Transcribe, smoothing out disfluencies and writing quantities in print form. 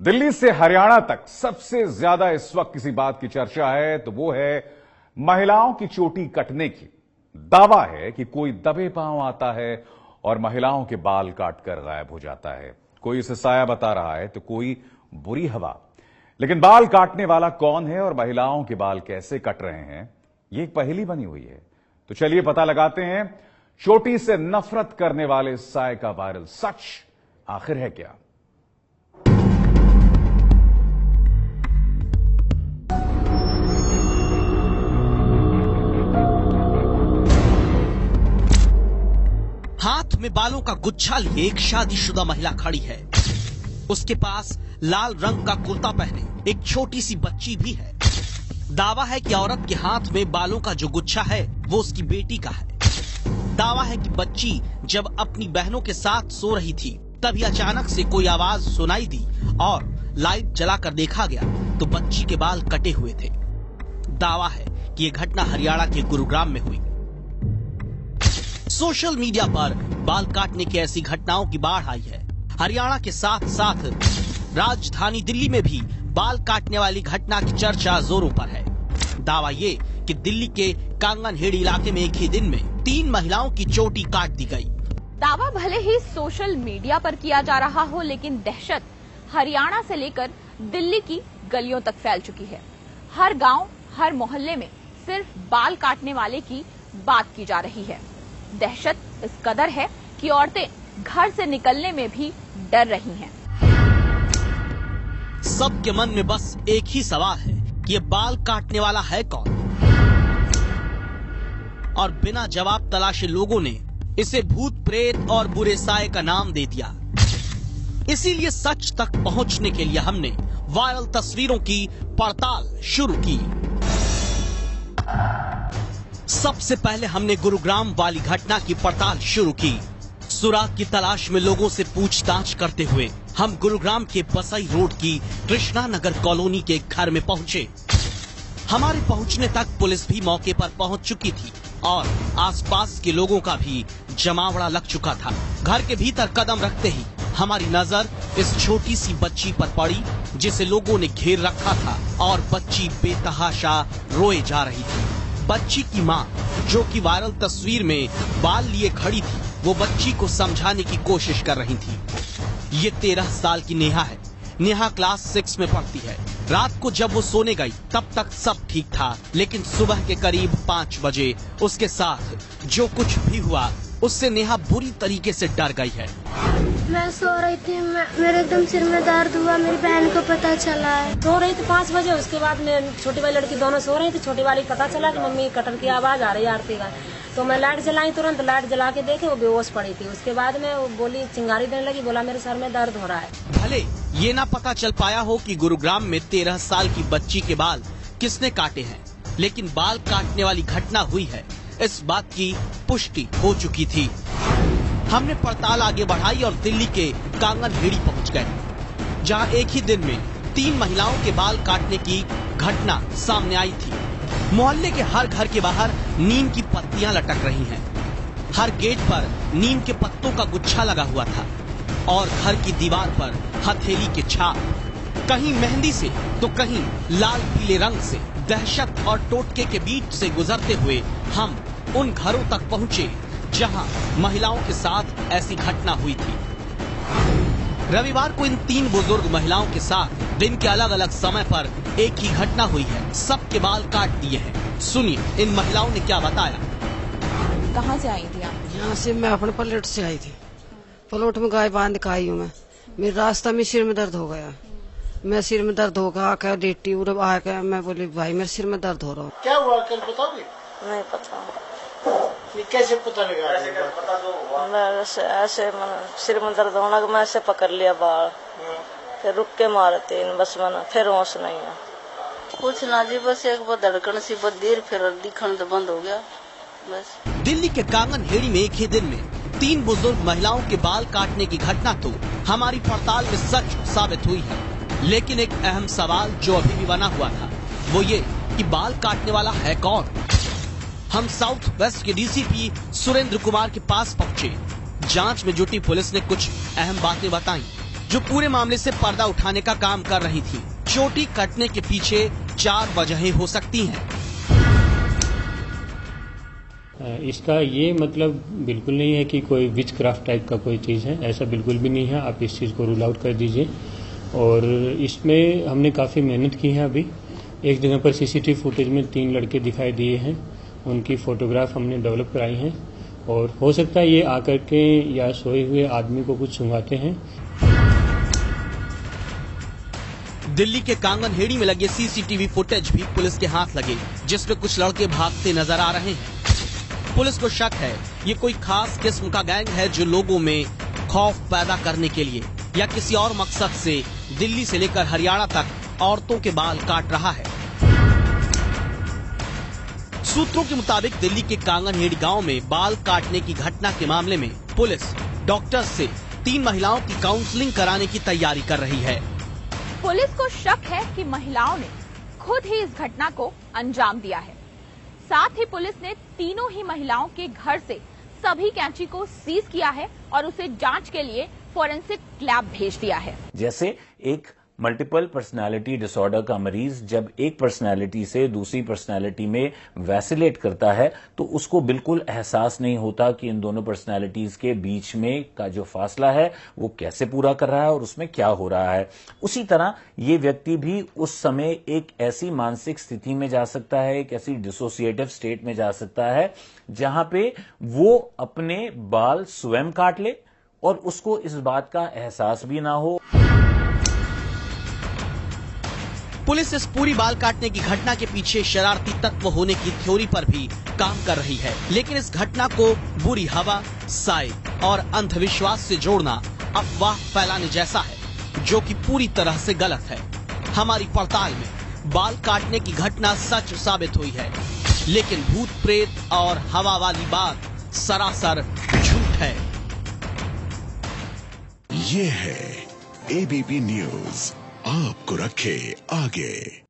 दिल्ली से हरियाणा तक सबसे ज्यादा इस वक्त किसी बात की चर्चा है तो वो है महिलाओं की चोटी कटने की। दावा है कि कोई दबे पांव आता है और महिलाओं के बाल काटकर गायब हो जाता है। कोई इसे साया बता रहा है तो कोई बुरी हवा। लेकिन बाल काटने वाला कौन है और महिलाओं के बाल कैसे कट रहे हैं, ये एक पहेली बनी हुई है। तो चलिए पता लगाते हैं, चोटी से नफरत करने वाले साय का वायरल सच आखिर है क्या। हाथ में बालों का गुच्छा लिए एक शादीशुदा महिला खड़ी है। उसके पास लाल रंग का कुर्ता पहने एक छोटी सी बच्ची भी है। दावा है कि औरत के हाथ में बालों का जो गुच्छा है वो उसकी बेटी का है। दावा है कि बच्ची जब अपनी बहनों के साथ सो रही थी तभी अचानक से कोई आवाज सुनाई दी और लाइट जलाकर देखा गया तो बच्ची के बाल कटे हुए थे। दावा है कि ये घटना हरियाणा के गुरुग्राम में हुई। सोशल मीडिया पर बाल काटने की ऐसी घटनाओं की बाढ़ आई है। हरियाणा के साथ साथ राजधानी दिल्ली में भी बाल काटने वाली घटना की चर्चा जोरों पर है। दावा ये कि दिल्ली के कांगनहेड़ी इलाके में एक ही दिन में 3 महिलाओं की चोटी काट दी गई। दावा भले ही सोशल मीडिया पर किया जा रहा हो, लेकिन दहशत हरियाणा से लेकर दिल्ली की गलियों तक फैल चुकी है। हर गांव, हर मोहल्ले में सिर्फ बाल काटने वाले की बात की जा रही है। दहशत इस कदर है कि औरतें घर से निकलने में भी डर रही हैं। सबके मन में बस एक ही सवाल है कि ये बाल काटने वाला है कौन, और बिना जवाब तलाशे लोगों ने इसे भूत प्रेत और बुरे साए का नाम दे दिया। इसीलिए सच तक पहुंचने के लिए हमने वायरल तस्वीरों की पड़ताल शुरू की। सबसे पहले हमने गुरुग्राम वाली घटना की पड़ताल शुरू की। सुराग की तलाश में लोगों से पूछताछ करते हुए हम गुरुग्राम के बसई रोड की कृष्णा नगर कॉलोनी के घर में पहुंचे। हमारे पहुंचने तक पुलिस भी मौके पर पहुंच चुकी थी और आसपास के लोगों का भी जमावड़ा लग चुका था। घर के भीतर कदम रखते ही हमारी नजर इस छोटी सी बच्ची पर पड़ी जिसे लोगों ने घेर रखा था और बच्ची बेतहाशा रोए जा रही थी। बच्ची की माँ, जो कि वायरल तस्वीर में बाल लिए खड़ी थी, वो बच्ची को समझाने की कोशिश कर रही थी। ये 13 साल की नेहा है। नेहा क्लास 6 में पढ़ती है। रात को जब वो सोने गई तब तक सब ठीक था, लेकिन सुबह के करीब 5 बजे उसके साथ जो कुछ भी हुआ उससे नेहा बुरी तरीके से डर गई है। मैं सो रही थी, मेरे एकदम सिर में दर्द हुआ, मेरी बहन को पता चला है। सो रही थी 5 बजे। उसके बाद में छोटी वाली लड़की दोनों सो रही थी। छोटी वाली पता चला कि मम्मी कटन की आवाज आ रही है आरती का, तो मैं लाइट जलाई। तुरंत लाइट जला के देखे वो बेहोश पड़ी थी। उसके बाद में वो बोली, चिंगारी देने लगी, बोला मेरे सर में दर्द हो रहा है। भले ये ना पता चल पाया हो कि गुरुग्राम में 13 साल की बच्ची के बाल किसने काटे हैं, लेकिन बाल काटने वाली घटना हुई है, इस बात की पुष्टि हो चुकी थी। हमने पड़ताल आगे बढ़ाई और दिल्ली के कांगनहेड़ी पहुंच गए, जहां एक ही दिन में 3 महिलाओं के बाल काटने की घटना सामने आई थी। मोहल्ले के हर घर के बाहर नीम की पत्तियां लटक रही हैं। हर गेट पर नीम के पत्तों का गुच्छा लगा हुआ था और घर की दीवार पर हथेली के छाप, कहीं मेहंदी से तो कहीं लाल पीले रंग से। दहशत और टोटके के बीच से गुजरते हुए हम उन घरों तक पहुंचे जहां महिलाओं के साथ ऐसी घटना हुई थी। रविवार को इन 3 बुजुर्ग महिलाओं के साथ दिन के अलग अलग समय पर एक ही घटना हुई है। सबके बाल काट दिए हैं। सुनिए इन महिलाओं ने क्या बताया। कहाँ से आई थी आप? यहाँ से मैं अपने पलेट से आई थी। पलोट में गाय बांध के आई हूँ मैं। मेरे रास्ता में सिर में दर्द हो गया। मैं सिर में दर्द होगा आकर लेटी उड़ आकर मैं बोली भाई मेरे सिर में दर्द हो रहा है। क्या हुआ कल बताओगे? नहीं पता। ये कैसे पता लगा? मैं ऐसे सिर में दर्द होना कि मैं ऐसे पकड़ लिया बाल, फिर रुक के मारे 3 बस मैंने फिर होश नहीं है। कुछ ना जी, बस एक बार धड़कन सी देर फिर दिखन तो बंद हो गया बस। दिल्ली के कांगनहेड़ी में एक ही दिन में 3 बुजुर्ग महिलाओं के बाल काटने की घटना तो हमारी पड़ताल में सच साबित हुई है, लेकिन एक अहम सवाल जो अभी भी बना हुआ था वो ये कि बाल काटने वाला है कौन। हम साउथ वेस्ट के डीसीपी सुरेंद्र कुमार के पास पहुंचे। जांच में जुटी पुलिस ने कुछ अहम बातें बताई। जो पूरे मामले से पर्दा उठाने का काम कर रही थी। चोटी कटने के पीछे 4 वजहें हो सकती हैं। इसका ये मतलब बिल्कुल नहीं है कि कोई विच क्राफ्ट टाइप का कोई चीज़ है, ऐसा बिल्कुल भी नहीं है। आप इस चीज़ को रूल आउट कर दीजिए। और इसमें हमने काफ़ी मेहनत की है। अभी एक जगह पर सीसीटीवी फुटेज में 3 लड़के दिखाई दिए हैं, उनकी फोटोग्राफ हमने डेवलप कराई हैं और हो सकता है ये आकर के या सोए हुए आदमी को कुछ सुंघाते हैं। दिल्ली के कांगनहेड़ी में लगे सीसीटीवी फुटेज भी पुलिस के हाथ लगे, जिसमें कुछ लड़के भागते नजर आ रहे हैं। पुलिस को शक है ये कोई खास किस्म का गैंग है जो लोगों में खौफ पैदा करने के लिए या किसी और मकसद से दिल्ली से लेकर हरियाणा तक औरतों के बाल काट रहा है। सूत्रों के मुताबिक दिल्ली के कांगनहेड़ी गांव में बाल काटने की घटना के मामले में पुलिस डॉक्टर से 3 महिलाओं की काउंसलिंग कराने की तैयारी कर रही है। पुलिस को शक है कि महिलाओं ने खुद ही इस घटना को अंजाम दिया है। साथ ही पुलिस ने तीनों ही महिलाओं के घर से सभी कैंची को सीज किया है और उसे जांच के लिए फोरेंसिक लैब भेज दिया है। जैसे एक मल्टीपल पर्सनालिटी डिसऑर्डर का मरीज जब एक पर्सनालिटी से दूसरी पर्सनालिटी में वैसिलेट करता है तो उसको बिल्कुल एहसास नहीं होता कि इन दोनों पर्सनालिटीज के बीच में का जो फासला है वो कैसे पूरा कर रहा है और उसमें क्या हो रहा है। उसी तरह ये व्यक्ति भी उस समय एक ऐसी मानसिक स्थिति में जा सकता है, एक ऐसी डिसोसिएटिव स्टेट में जा सकता है जहां पे वो अपने बाल स्वयं काट ले और उसको इस बात का एहसास भी ना हो। पुलिस इस पूरी बाल काटने की घटना के पीछे शरारती तत्व होने की थ्योरी पर भी काम कर रही है, लेकिन इस घटना को बुरी हवा, साए और अंधविश्वास से जोड़ना अफवाह फैलाने जैसा है, जो कि पूरी तरह से गलत है। हमारी पड़ताल में बाल काटने की घटना सच साबित हुई है, लेकिन भूत प्रेत और हवा वाली बात सरासर झूठ है। ये है एबीपी न्यूज, आपको रखे आगे।